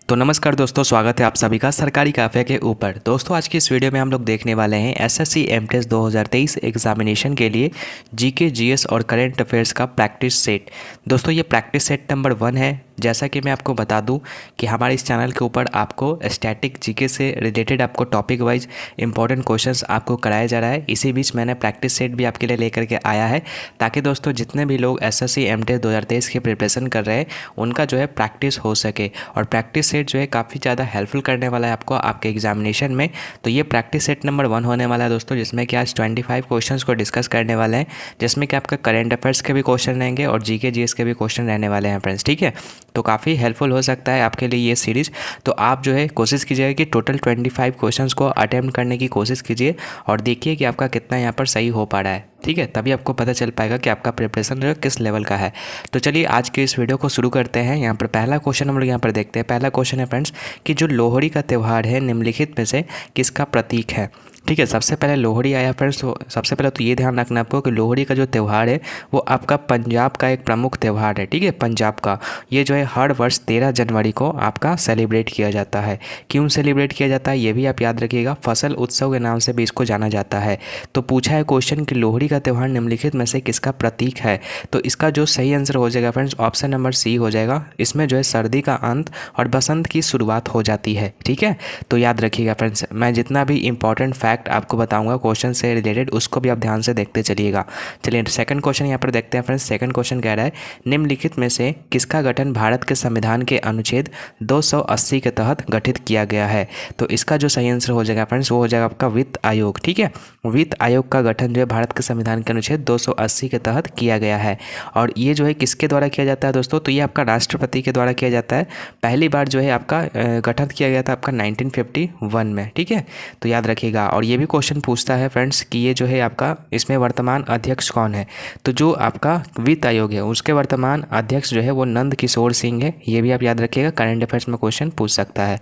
तो नमस्कार दोस्तों, स्वागत है आप सभी का सरकारी काफ़े के ऊपर। दोस्तों आज की इस वीडियो में हम लोग देखने वाले हैं एसएससी एमटेस 2023 एग्जामिनेशन के लिए जीके जीएस और करंट अफेयर्स का प्रैक्टिस सेट। दोस्तों ये प्रैक्टिस सेट नंबर 1 है। जैसा कि मैं आपको बता दूं कि हमारे इस चैनल के ऊपर आपको स्टैटिक जीके से रिलेटेड आपको टॉपिक वाइज इंपॉर्टेंट क्वेश्चंस आपको कराया जा रहा है। इसी बीच मैंने प्रैक्टिस सेट भी आपके लिए लेकर के आया है, ताकि दोस्तों जितने भी लोग एसएससी एमटेस 2023 की प्रिपरेशन कर रहे हैं उनका जो है प्रैक्टिस हो सके। और प्रैक्टिस सेट जो है काफ़ी ज़्यादा हेल्पफुल करने वाला है आपको आपके एग्जामिनेशन में। तो ये प्रैक्टिस सेट नंबर 1 होने वाला है दोस्तों, जिसमें कि आज 25 क्वेश्चंस को डिस्कस करने वाले हैं, जिसमें कि आपका करंट अफेयर्स के भी क्वेश्चन रहेंगे और जीके जीएस के भी क्वेश्चन रहने वाले हैं फ्रेंड्स। ठीक है, तो काफ़ी हेल्पफुल हो सकता है आपके लिए ये सीरीज़। तो आप जो है कोशिश कीजिएगा कि टोटल 25 क्वेश्चंस को अटेम्प्ट करने की कोशिश कीजिए और देखिए कि आपका कितना यहाँ पर सही हो पा रहा है। ठीक है, तभी आपको पता चल पाएगा कि आपका प्रिपरेशन जो है किस लेवल का है। तो चलिए आज के इस वीडियो को शुरू करते हैं। यहाँ पर पहला क्वेश्चन हम लोग यहाँ पर देखते हैं। पहला क्वेश्चन है फ्रेंड्स कि जो लोहड़ी का त्यौहार है निम्नलिखित में से किसका प्रतीक है। ठीक है, सबसे पहले लोहड़ी आया फ्रेंड्स। तो सबसे पहले तो ये ध्यान रखना आपको कि लोहड़ी का जो त्यौहार है वो आपका पंजाब का एक प्रमुख त्यौहार है। ठीक है, पंजाब का ये जो है हर वर्ष 13 जनवरी को आपका सेलिब्रेट किया जाता है। क्यों सेलिब्रेट किया जाता है ये भी आप याद रखिएगा, फसल उत्सव के नाम से भी इसको जाना जाता है। तो पूछा है क्वेश्चन कि लोहड़ी का त्यौहार निम्नलिखित में से किसका प्रतीक है। तो इसका जो सही आंसर हो जाएगा फ्रेंड्स ऑप्शन नंबर सी हो जाएगा। इसमें जो है सर्दी का अंत और बसंत की शुरुआत हो जाती है। ठीक है, तो याद रखिएगा फ्रेंड्स, मैं जितना भी इंपॉर्टेंट फैक्ट आपको बताऊंगा क्वेश्चन से रिलेटेड उसको भी आप ध्यान से देखते चलिएगा। चलिए सेकंड क्वेश्चन यहाँ पर देखते हैं फ्रेंड्स। सेकंड क्वेश्चन कह रहा है निम्नलिखित में से किसका गठन भारत के संविधान के अनुच्छेद 280 के तहत गठित किया गया है। तो इसका जो सही आंसर हो जाएगा फ्रेंड्स वो हो जाएगा आपका वित्त आयोग। ठीक है, वित्त आयोग का गठन जो है भारत के संविधान के अनुच्छेद 280 के तहत किया गया है। और ये जो है किसके द्वारा किया जाता है दोस्तों, तो ये आपका राष्ट्रपति के द्वारा किया जाता है। पहली बार जो है आपका गठन किया गया था आपका 1951 में। ठीक है, तो याद रखिएगा। और ये भी क्वेश्चन पूछता है फ्रेंड्स कि ये जो है आपका इसमें वर्तमान अध्यक्ष कौन है। तो जो आपका वित्त आयोग है उसके वर्तमान अध्यक्ष जो है वो नंद किशोर सिंह है। ये भी आप याद रखिएगा, करंट अफेयर्स में क्वेश्चन पूछ सकता है।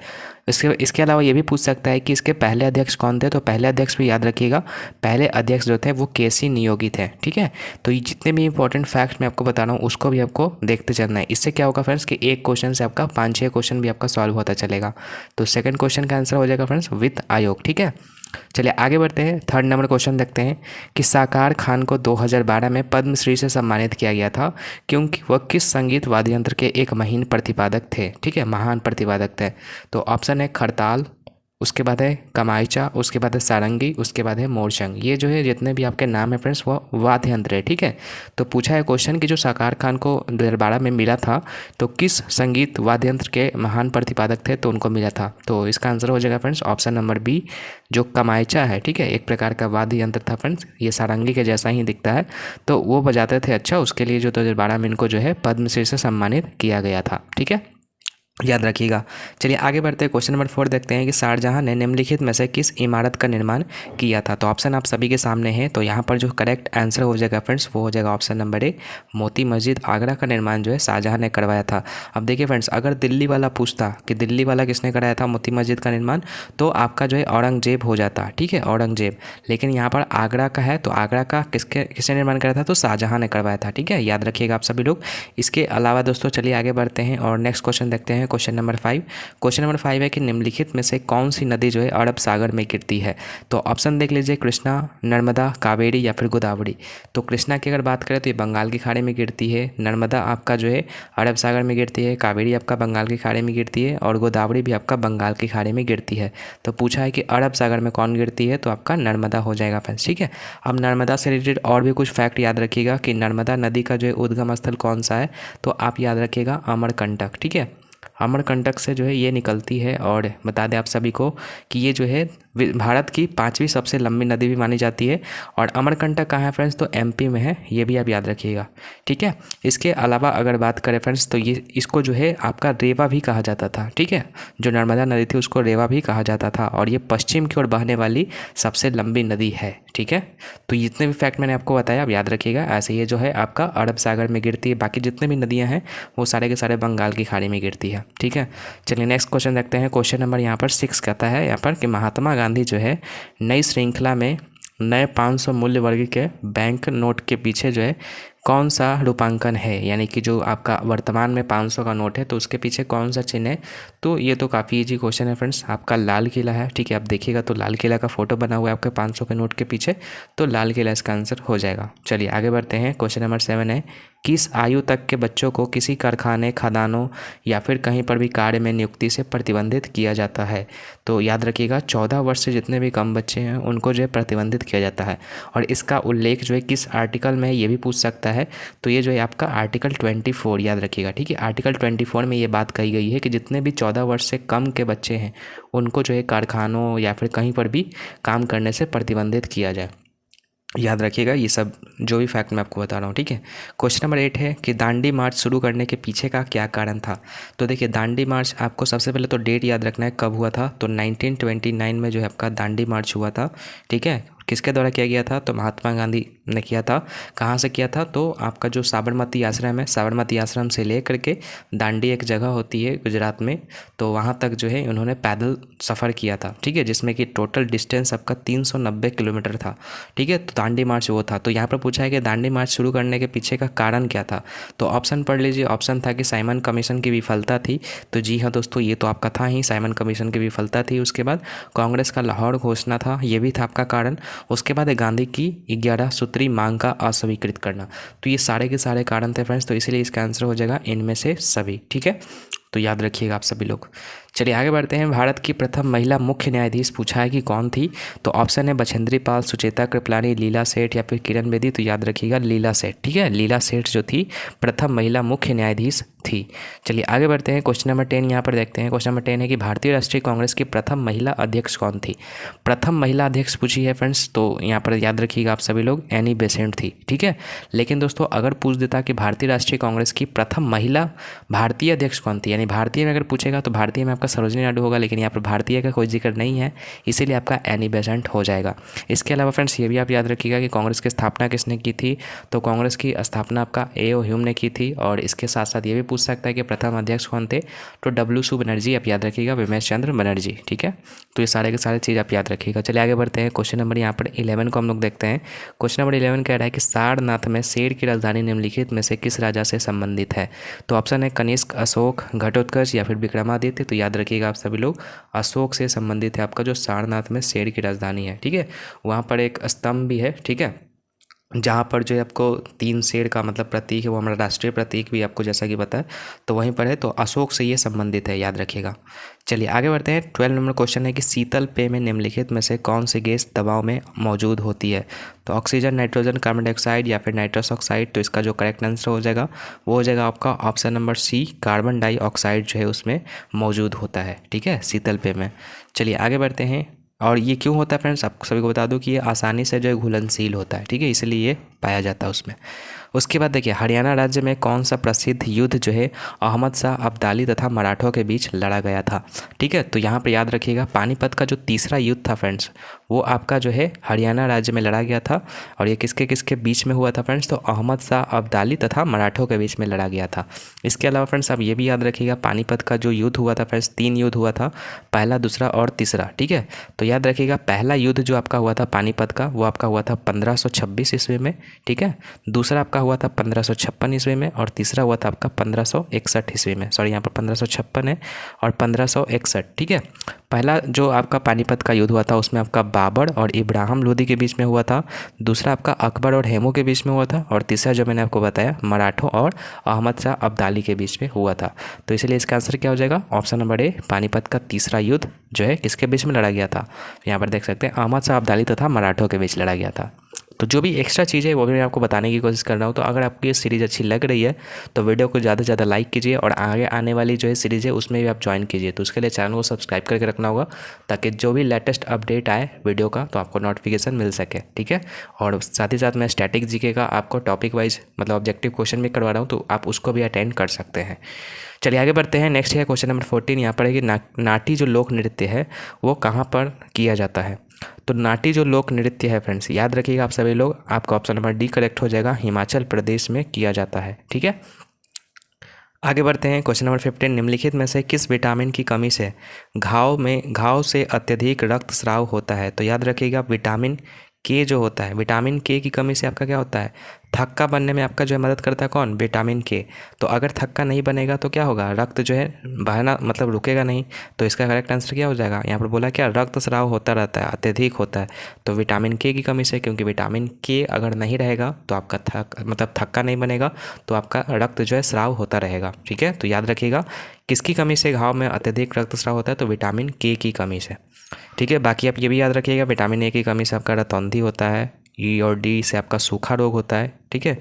इसके अलावा ये भी पूछ सकता है कि इसके पहले अध्यक्ष कौन थे। तो पहले अध्यक्ष भी याद रखिएगा, पहले अध्यक्ष जो थे वो केसी नियोगी थे। ठीक है, तो ये जितने भी इंपॉर्टेंट फैक्ट मैं आपको बता रहा हूँ उसको भी आपको देखते चलना है। इससे क्या होगा फ्रेंड्स कि एक क्वेश्चन से आपका 5-6 क्वेश्चन भी आपका सॉल्व होता चलेगा। तो सेकंड क्वेश्चन का आंसर हो जाएगा फ्रेंड्स वित्त आयोग। ठीक है, चलिए आगे बढ़ते हैं। थर्ड नंबर क्वेश्चन देखते हैं कि साकार खान को 2012 में पद्मश्री से सम्मानित किया गया था क्योंकि वह किस संगीत वाद्य यंत्र के एक महान प्रतिपादक थे। ठीक है, महान प्रतिपादक थे। तो ऑप्शन है खड़ताल, उसके बाद है कमाइचा, उसके बाद है सारंगी, उसके बाद है मोरचंग। ये जो है जितने भी आपके नाम है फ्रेंड्स वो वाद्य यंत्र है। ठीक है, तो पूछा है क्वेश्चन कि जो साकार खान को 2012 में मिला था तो किस संगीत वाद्य यंत्र के महान प्रतिपादक थे तो उनको मिला था। तो इसका आंसर हो जाएगा फ्रेंड्स ऑप्शन नंबर बी जो कमाइचा है। ठीक है, एक प्रकार का वाद्य यंत्र था फ्रेंड्स, ये सारंगी के जैसा ही दिखता है। तो वो बजाते थे। अच्छा, उसके लिए जो 2012 में इनको जो है पद्मश्री से सम्मानित किया गया था। ठीक है, याद रखिएगा। चलिए आगे बढ़ते हैं। क्वेश्चन नंबर 4 देखते हैं कि शाहजहां ने निम्नलिखित में से किस इमारत का निर्माण किया था। तो ऑप्शन आप सभी के सामने हैं। तो यहाँ पर जो करेक्ट आंसर हो जाएगा फ्रेंड्स वो हो जाएगा option number A Moti Masjid Agra का निर्माण जो है शाहजहां ने करवाया था। अब देखिए फ्रेंड्स, अगर दिल्ली वाला पूछता कि दिल्ली वाला किसने कराया था मोती मस्जिद का निर्माण, तो आपका जो है औरंगजेब हो जाता। ठीक है, औरंगजेब। लेकिन यहाँ पर आगरा का है तो आगरा का किसने निर्माण कराया था, तो शाहजहां ने करवाया था। ठीक है, याद रखिएगा आप सभी लोग। इसके अलावा दोस्तों चलिए आगे बढ़ते हैं और नेक्स्ट क्वेश्चन देखते हैं। Question number 5। क्वेश्चन नंबर 5 है कि निम्नलिखित में से कौन सी नदी जो है अरब सागर में गिरती है। तो ऑप्शन देख लीजिए, कृष्णा, नर्मदा, कावेरी या फिर गोदावरी। तो कृष्णा की अगर बात करें तो ये बंगाल की खाड़ी में गिरती है, नर्मदा आपका जो है अरब सागर में गिरती है, कावेरी आपका बंगाल की खाड़ी में गिरती है और गोदावरी भी आपका बंगाल की खाड़ी में गिरती है। तो पूछा है कि अरब सागर में कौन गिरती है, तो आपका नर्मदा हो जाएगा फ्रेंड्स। ठीक है, अब नर्मदा से रिलेटेड और भी कुछ फैक्ट याद रखिएगा कि नर्मदा नदी का जो है उद्गम स्थल कौन सा है, तो आप याद रखिएगा अमरकंटक। ठीक है, अमरकंटक से जो है ये निकलती है। और बता दें आप सभी को कि ये जो है भारत की 5वीं सबसे लंबी नदी भी मानी जाती है। और अमरकंटक कहाँ है फ्रेंड्स, तो एमपी में है, ये भी आप याद रखिएगा। ठीक है, इसके अलावा अगर बात करें फ्रेंड्स तो ये इसको जो है आपका रेवा भी कहा जाता था। ठीक है, जो नर्मदा नदी थी उसको रेवा भी कहा जाता था और ये पश्चिम की ओर बहने वाली सबसे लंबी नदी है। ठीक है, तो जितने भी फैक्ट मैंने आपको बताया आप याद रखिएगा। ऐसे ये जो है आपका अरब सागर में गिरती है, बाकी जितने भी नदियाँ हैं वो सारे के सारे बंगाल की खाड़ी में गिरती है। ठीक है, चलिए नेक्स्ट क्वेश्चन देखते हैं। क्वेश्चन नंबर यहाँ पर 6 कहता है यहाँ पर कि महात्मा गांधी जो है नई श्रृंखला में नए 500 मूल्य वर्ग के बैंक नोट के पीछे जो है कौन सा रूपांकन है, यानी कि जो आपका वर्तमान में 500 का नोट है तो उसके पीछे कौन सा चिन्ह है। तो ये तो काफ़ी इजी क्वेश्चन है फ्रेंड्स, आपका लाल किला है। ठीक है, आप देखिएगा तो लाल किला का फोटो बना हुआ है आपके 500 के नोट के पीछे, तो लाल किला इसका आंसर हो जाएगा। चलिए आगे बढ़ते हैं। क्वेश्चन नंबर 7 है, किस आयु तक के बच्चों को किसी कारखाने, खदानों या फिर कहीं पर भी कार्य में नियुक्ति से प्रतिबंधित किया जाता है। तो याद रखिएगा 14 वर्ष से जितने भी कम बच्चे हैं उनको जो है प्रतिबंधित किया जाता है। और इसका उल्लेख जो है किस आर्टिकल में है ये भी पूछ सकता है। तो ये जो है आपका आर्टिकल 24 याद रखिएगा। ठीक है, आर्टिकल 24 में ये बात कही गई है कि जितने भी 14 वर्ष से कम के बच्चे हैं उनको जो है कारखानों या फिर कहीं पर भी काम करने से प्रतिबंधित किया जाए। याद रखिएगा ये सब जो भी फैक्ट मैं आपको बता रहा हूँ। ठीक है, क्वेश्चन नंबर 8 है कि दांडी मार्च शुरू करने के पीछे का क्या कारण था। तो देखिए दांडी मार्च आपको सबसे पहले तो डेट याद रखना है कब हुआ था। तो 1929 में जो है आपका दांडी मार्च हुआ था। ठीक है, किसके द्वारा किया गया था, तो महात्मा गांधी ने किया था। कहाँ से किया था, तो आपका जो साबरमती आश्रम है, साबरमती आश्रम से ले करके दांडी एक जगह होती है गुजरात में, तो वहाँ तक जो है उन्होंने पैदल सफ़र किया था। ठीक है, जिसमें कि टोटल डिस्टेंस आपका 390 किलोमीटर था। ठीक है, तो दांडी मार्च वो था। तो यहाँ पर पूछा है कि दांडी मार्च शुरू करने के पीछे का कारण क्या था। तो ऑप्शन पढ़ लीजिए। ऑप्शन था कि साइमन कमीशन की विफलता थी। तो जी हाँ दोस्तों, ये तो आपका था ही, साइमन कमीशन की विफलता थी। उसके बाद कांग्रेस का लाहौर घोषणा था, ये भी था आपका कारण। उसके बाद गांधी की 11 सूत्री मांग का अस्वीकृत करना। तो ये सारे के सारे कारण थे फ्रेंड्स, तो इसीलिए इसका आंसर हो जाएगा इनमें से सभी। ठीक है, तो याद रखिएगा आप सभी लोग। चलिए आगे बढ़ते हैं। भारत की प्रथम महिला मुख्य न्यायाधीश पूछा है कि कौन थी। तो ऑप्शन है बछेंद्री पाल, सुचेता कृपलानी, लीला सेठ या फिर किरण बेदी। तो याद रखिएगा लीला सेठ। ठीक है, लीला सेठ जो थी प्रथम महिला मुख्य न्यायाधीश थी। चलिए आगे बढ़ते हैं। क्वेश्चन नंबर 10 यहाँ पर देखते हैं। क्वेश्चन नंबर 10 है कि भारतीय राष्ट्रीय कांग्रेस की प्रथम महिला अध्यक्ष कौन थी। प्रथम महिला अध्यक्ष पूछी है फ्रेंड्स, तो यहाँ पर याद रखिएगा आप सभी लोग एनी बेसेंट थी। ठीक है, लेकिन दोस्तों अगर पूछ देता कि भारतीय राष्ट्रीय कांग्रेस की प्रथम महिला भारतीय अध्यक्ष कौन थी, यानी भारतीय में अगर पूछेगा तो भारतीय में आपका सरोजनी नायडू होगा, लेकिन यहाँ पर भारतीय का कोई जिक्र नहीं है, इसीलिए आपका एनी बेसेंट हो जाएगा। इसके अलावा फ्रेंड्स ये भी आप याद रखिएगा कि कांग्रेस की स्थापना किसने की थी। तो कांग्रेस की स्थापना आपका ए.ओ. ह्यूम ने की थी। और इसके साथ साथ ये भी पूछ सकता है कि प्रथम अध्यक्ष कौन थे। तो डब्ल्यू बनर्जी आप याद रखिएगा, विमेश चंद्र बनर्जी। ठीक है, तो ये सारे के सारे चीज़ आप याद रखिएगा। चलिए आगे बढ़ते हैं। क्वेश्चन नंबर यहाँ पर 11 को हम लोग देखते हैं। क्वेश्चन नंबर 11 कह रहा है कि सारनाथ में शेर की राजधानी निम्नलिखित में से किस राजा से संबंधित है। तो ऑप्शन है कनिष्क, अशोक, घटोत्कच या फिर विक्रमादित्य। तो याद रखिएगा आप सभी लोग अशोक से संबंधित है आपका जो सारनाथ में शेर की राजधानी है। ठीक है, वहाँ पर एक स्तंभ भी है। ठीक है, जहाँ पर जो है आपको 3 शेर का मतलब प्रतीक है, वो हमारा राष्ट्रीय प्रतीक भी आपको जैसा कि पता है, तो वहीं पर है। तो अशोक से ये संबंधित है, याद रखिएगा। चलिए आगे बढ़ते हैं। 12 नंबर क्वेश्चन है कि शीतल पेय में निम्नलिखित में से कौन सी गैस दबाव में मौजूद होती है। तो ऑक्सीजन, नाइट्रोजन, कार्बन डाइऑक्साइड या फिर नाइट्रस ऑक्साइड। तो इसका जो करेक्ट आंसर हो जाएगा वो हो जाएगा आपका option number C, carbon dioxide जो है उसमें मौजूद होता है। ठीक है, शीतल पेय में। चलिए आगे बढ़ते हैं। और ये क्यों होता है फ्रेंड्स, आप सभी को बता दूं कि ये आसानी से जो है घुलनशील होता है। ठीक है, इसलिए ये पाया जाता है उसमें। उसके बाद देखिए हरियाणा राज्य में कौन सा प्रसिद्ध युद्ध जो है अहमद शाह अब्दाली तथा मराठों के बीच लड़ा गया था। ठीक है, तो यहाँ पर याद रखिएगा पानीपत का जो तीसरा युद्ध था फ्रेंड्स, वो आपका जो है हरियाणा राज्य में लड़ा गया था। और ये किसके किसके बीच में हुआ था फ्रेंड्स, तो अहमद शाह अब्दाली तथा मराठों के बीच में लड़ा गया था। इसके अलावा फ्रेंड्स आप ये भी याद रखिएगा पानीपत का जो युद्ध हुआ था फ्रेंड्स, 3 युद्ध हुआ था, पहला, दूसरा और तीसरा। ठीक है, तो याद रखिएगा पहला युद्ध जो आपका हुआ था पानीपत का, वो आपका हुआ था 1526 ईस्वी में। ठीक है, दूसरा आपका हुआ था 1556 ईस्वी में, और तीसरा हुआ था आपका 1561 ईस्वी में। सॉरी, यहाँ पर 1556 है और 1561। ठीक है, पहला जो आपका पानीपत का युद्ध हुआ था उसमें आपका बाबर और इब्राहिम लोदी के बीच में हुआ था। दूसरा आपका अकबर और हेमू के बीच में हुआ था। और तीसरा जो मैंने आपको बताया मराठों और अहमद शाह अब्दाली के बीच में हुआ था। तो इसलिए इसका आंसर क्या हो जाएगा, ऑप्शन नंबर ए, पानीपत का तीसरा युद्ध जो है किसके बीच में लड़ा गया था। यहाँ पर देख सकते हैं अहमद शाह अब्दाली तथा मराठों के बीच लड़ा गया था। तो जो भी एक्स्ट्रा चीज़ है वो भी मैं आपको बताने की कोशिश कर रहा हूँ। तो अगर आपको ये सीरीज़ अच्छी लग रही है तो वीडियो को ज़्यादा से ज़्यादा लाइक कीजिए, और आगे आने वाली जो है सीरीज़ है उसमें भी आप ज्वाइन कीजिए। तो उसके लिए चैनल को सब्सक्राइब करके रखना होगा, ताकि जो भी लेटेस्ट अपडेट आए वीडियो का तो आपको नोटिफिकेशन मिल सके। ठीक है, और साथ ही साथ मैं स्टैटिक जीके का आपको टॉपिक वाइज मतलब ऑब्जेक्टिव क्वेश्चन भी करवा रहा हूँ, तो आप उसको भी अटेंड कर सकते हैं। चलिए आगे बढ़ते हैं। नेक्स्ट है क्वेश्चन नंबर 14। यहाँ पर है कि नाटी जो लोक नृत्य है वो कहाँ पर किया जाता है। तो नाटी जो लोक नृत्य है फ्रेंड्स, याद रखिएगा आप सभी लोग, आपका ऑप्शन नंबर डी करेक्ट हो जाएगा, हिमाचल प्रदेश में किया जाता है। ठीक है, आगे बढ़ते हैं। क्वेश्चन नंबर 15, निम्नलिखित में से किस विटामिन की कमी से घाव से अत्यधिक रक्तस्राव होता है। तो याद रखिएगा विटामिन के जो होता है, विटामिन के की कमी से आपका क्या होता है, थक्का बनने में आपका जो है मदद करता है कौन, विटामिन के। तो अगर थक्का नहीं बनेगा तो क्या होगा, रक्त जो है बहना मतलब रुकेगा नहीं। तो इसका करेक्ट आंसर क्या हो जाएगा, यहाँ पर बोला क्या, रक्तस्राव होता रहता है, अत्यधिक होता है। तो विटामिन के की कमी से, क्योंकि विटामिन के अगर नहीं रहेगा तो आपका थक्का नहीं बनेगा, तो आपका रक्त जो है स्राव होता रहेगा। ठीक है, तो याद रखिएगा किसकी कमी से घाव में अत्यधिक रक्तस्राव होता है, तो विटामिन के की कमी से। ठीक है, बाकी आप ये भी याद रखिएगा विटामिन ए की कमी से आपका रतौंधी होता है, ई और डी से आपका सूखा रोग होता है। ठीक है,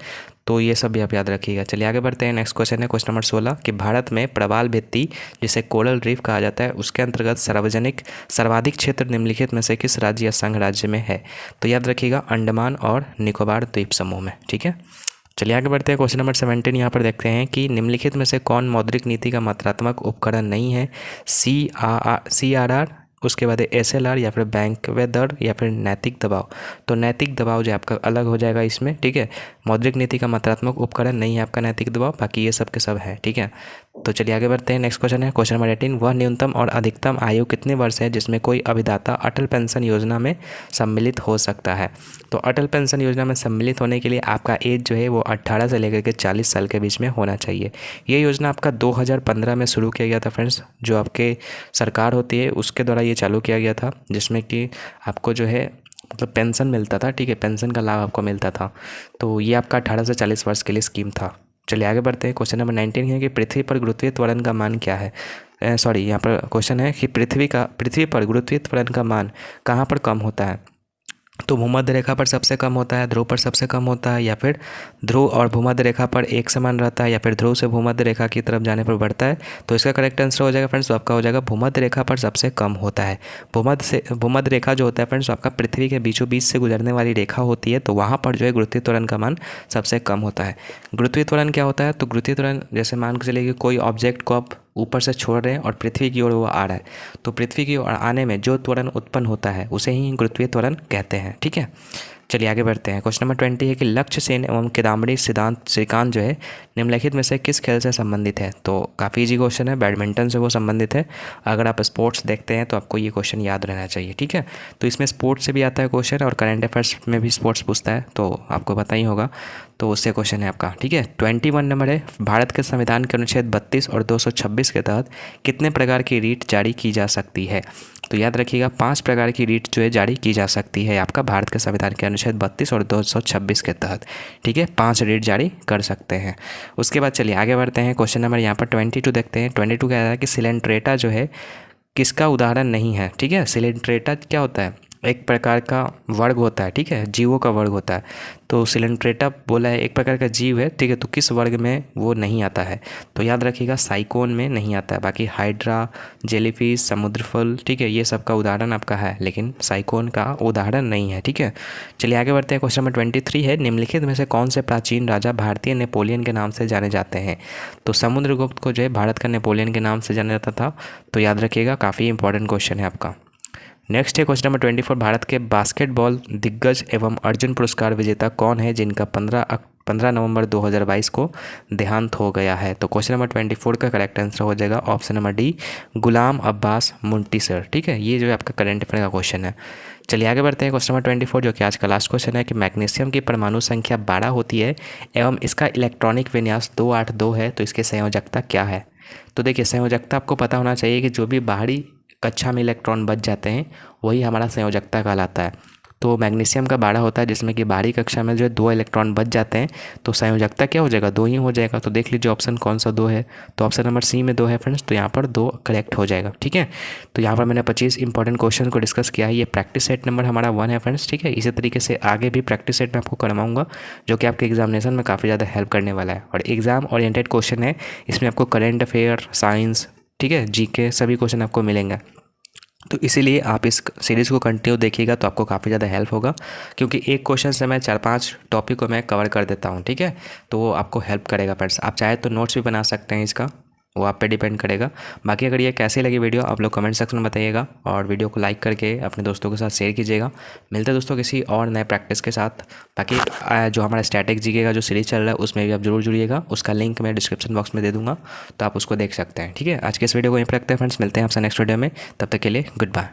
तो ये सब भी आप याद रखिएगा। चलिए आगे बढ़ते हैं। नेक्स्ट क्वेश्चन है क्वेश्चन नंबर 16 कि भारत में प्रवाल भित्ति जिसे कोरल रीफ कहा जाता है उसके अंतर्गत सर्वाधिक क्षेत्र निम्नलिखित में से किस राज्य या संघ राज्य में है। तो याद रखिएगा अंडमान और निकोबार द्वीप समूह में। ठीक है, चलिए आगे बढ़ते हैं। क्वेश्चन नंबर 17 यहाँ पर देखते हैं कि निम्नलिखित में से कौन मौद्रिक नीति का मात्रात्मक उपकरण नहीं है। CRR, उसके बाद SLR, या फिर बैंक व दर, या फिर नैतिक दबाव। तो नैतिक दबाव जो आपका अलग हो जाएगा इसमें। ठीक है, मौद्रिक नीति का मात्रात्मक उपकरण नहीं है आपका नैतिक दबाव, बाकी ये सब के सब है। ठीक है, तो चलिए आगे बढ़ते हैं। नेक्स्ट क्वेश्चन है क्वेश्चन नंबर 18, वह न्यूनतम और अधिकतम आयु कितने वर्ष है जिसमें कोई अभिदाता अटल पेंशन योजना में सम्मिलित हो सकता है। तो अटल पेंशन योजना में सम्मिलित होने के लिए आपका एज जो है वो 18 से लेकर के 40 साल के बीच में होना चाहिए। ये योजना आपका 2015 में शुरू किया गया था फ्रेंड्स, जो आपके सरकार होती है उसके द्वारा ये चालू किया गया था, जिसमें कि आपको जो है मतलब पेंशन मिलता था। ठीक है, पेंशन का लाभ आपको मिलता था। तो ये आपका 18 से 40 वर्ष के लिए स्कीम था। चलिए आगे बढ़ते हैं। क्वेश्चन नंबर 19 है कि पृथ्वी पर गुरुत्वीय त्वरण का मान क्या है। यहाँ पर क्वेश्चन है कि पृथ्वी पर गुरुत्वीय त्वरण का मान कहाँ पर कम होता है। तो भूमध्य रेखा पर सबसे कम होता है, ध्रुव पर सबसे कम होता है, या फिर ध्रुव और भूमध्य रेखा पर एक समान रहता है, या फिर ध्रुव से भूमध्य रेखा की तरफ जाने पर बढ़ता है। तो इसका करेक्ट आंसर हो जाएगा फ्रेंड्स, तो आपका हो जाएगा भूमध्य रेखा पर सबसे कम होता है। भूमध्य रेखा जो होता है फ्रेंड्स आपका पृथ्वी के बीचों बीच से गुजरने वाली रेखा होती है, तो वहाँ पर जो है गुरुत्वीय त्वरण का मान सबसे कम होता है। गुरुत्वीय त्वरण क्या होता है, तो गुरुत्वीय त्वरण जैसे मान के चलिए कि कोई ऑब्जेक्ट को आप ऊपर से छोड़ रहे हैं और पृथ्वी की ओर वो आ रहा है, तो पृथ्वी की ओर आने में जो त्वरण उत्पन्न होता है उसे ही गुरुत्वीय त्वरण कहते हैं। ठीक है, चलिए आगे बढ़ते हैं। क्वेश्चन नंबर 20 है कि लक्ष्य सेन एवं किदाम्बरी श्रीकांत जो है निम्नलिखित में से किस खेल से संबंधित है। तो काफ़ी इजी क्वेश्चन है, बैडमिंटन से वो संबंधित है। अगर आप स्पोर्ट्स देखते हैं तो आपको ये क्वेश्चन याद रहना चाहिए। ठीक है, तो इसमें स्पोर्ट्स से भी आता है क्वेश्चन और करंट अफेयर्स में भी स्पोर्ट्स पूछता है, तो आपको पता ही होगा, तो उससे क्वेश्चन है आपका। ठीक है, 21 नंबर है, भारत के संविधान के अनुच्छेद 32 और 226 के तहत कितने प्रकार की रीट जारी की जा सकती है। तो याद रखिएगा 5 प्रकार की रीट जो है जारी की जा सकती है आपका भारत के संविधान के अनुच्छेद 32 और 226 के तहत। ठीक है, 5 रीट जारी कर सकते हैं। उसके बाद चलिए आगे बढ़ते हैं। क्वेश्चन नंबर यहाँ पर 22 देखते हैं। 22 कह रहा है कि सिलेंट्रेटा जो है किसका उदाहरण नहीं है। ठीक है, सिलेंट्रेटा क्या होता है, एक प्रकार का वर्ग होता है। ठीक है, जीवों का वर्ग होता है। तो सिलेंट्रेटा बोला है एक प्रकार का जीव है। ठीक है, तो किस वर्ग में वो नहीं आता है, तो याद रखिएगा साइकोन में नहीं आता है। बाकी हाइड्रा, जेलीफिश, समुद्रफल, ठीक है, ये सब का उदाहरण आपका है, लेकिन साइकोन का उदाहरण नहीं है। ठीक है, चलिए आगे बढ़ते हैं। क्वेश्चन नंबर 23 है, निम्नलिखित में से कौन से प्राचीन राजा भारतीय नेपोलियन के नाम से जाने जाते हैं। तो समुद्रगुप्त को जो है भारत का नेपोलियन के नाम से जाना जाता था। तो याद रखिएगा काफ़ी इंपॉर्टेंट क्वेश्चन है आपका। नेक्स्ट है क्वेश्चन नंबर 24, भारत के बास्केटबॉल दिग्गज एवं अर्जुन पुरस्कार विजेता कौन है जिनका 15 नवंबर 2022 को देहांत हो गया है। तो क्वेश्चन नंबर 24 का करेक्ट आंसर हो जाएगा ऑप्शन नंबर डी, गुलाम अब्बास मुंटी सर। ठीक है, ये जो है आपका करंट अफेयर का क्वेश्चन है। चलिए आगे बढ़ते हैं। क्वेश्चन नंबर 24 जो कि आज का लास्ट क्वेश्चन है कि मैग्नीशियम की परमाणु संख्या 12 होती है एवं इसका इलेक्ट्रॉनिक विन्यास 282 है, तो इसकी संयोजकता क्या है। तो देखिए संयोजकता आपको पता होना चाहिए कि जो भी बाहरी कक्षा में इलेक्ट्रॉन बच जाते हैं वही हमारा संयोजकता कहलाता है। तो मैग्नीशियम का 12 होता है जिसमें कि बाहरी कक्षा में जो है 2 इलेक्ट्रॉन बच जाते हैं, तो संयोजकता क्या हो जाएगा, 2 ही हो जाएगा। तो देख लीजिए ऑप्शन कौन सा 2 है, तो ऑप्शन नंबर सी में 2 है फ्रेंड्स, तो यहाँ पर 2 करेक्ट हो जाएगा। ठीक है, तो यहाँ पर मैंने 25 इंपॉर्टेंट क्वेश्चन को डिस्कस किया है। ये प्रैक्टिस सेट नंबर हमारा 1 है फ्रेंड्स। ठीक है, इसी तरीके से आगे भी प्रैक्टिस सेट में आपको करवाऊंगा जो कि आपके एग्जामिनेशन में काफ़ी ज़्यादा हेल्प करने वाला है। और एग्जाम ओरिएंटेड क्वेश्चन है, इसमें आपको करेंट अफेयर, साइंस, ठीक है, जीके सभी क्वेश्चन आपको मिलेंगे। तो इसीलिए आप इस सीरीज़ को कंटिन्यू देखिएगा तो आपको काफ़ी ज़्यादा हेल्प होगा, क्योंकि एक क्वेश्चन से मैं 4-5 टॉपिक को मैं कवर कर देता हूँ। ठीक है, तो वो आपको हेल्प करेगा फ्रेंड्स। आप चाहे तो नोट्स भी बना सकते हैं, इसका वो आप पे डिपेंड करेगा। बाकी अगर ये कैसी लगी वीडियो आप लोग कमेंट सेक्शन में बताइएगा और वीडियो को लाइक करके अपने दोस्तों के साथ शेयर कीजिएगा। मिलते हैं दोस्तों किसी और नए प्रैक्टिस के साथ। बाकी जो हमारा स्टैटिक जीके का जो सीरीज़ चल रहा है उसमें भी आप जरूर जुड़िएगा, उसका लिंक मैं डिस्क्रिप्शन बॉक्स में दे दूँगा, तो आप उसको देख सकते हैं। ठीक है, आज के इस वीडियो को यहीं पर रखते हैं फ्रेंड्स, मिलते हैं आपसे नेक्स्ट वीडियो में, तब तक के लिए गुड बाय।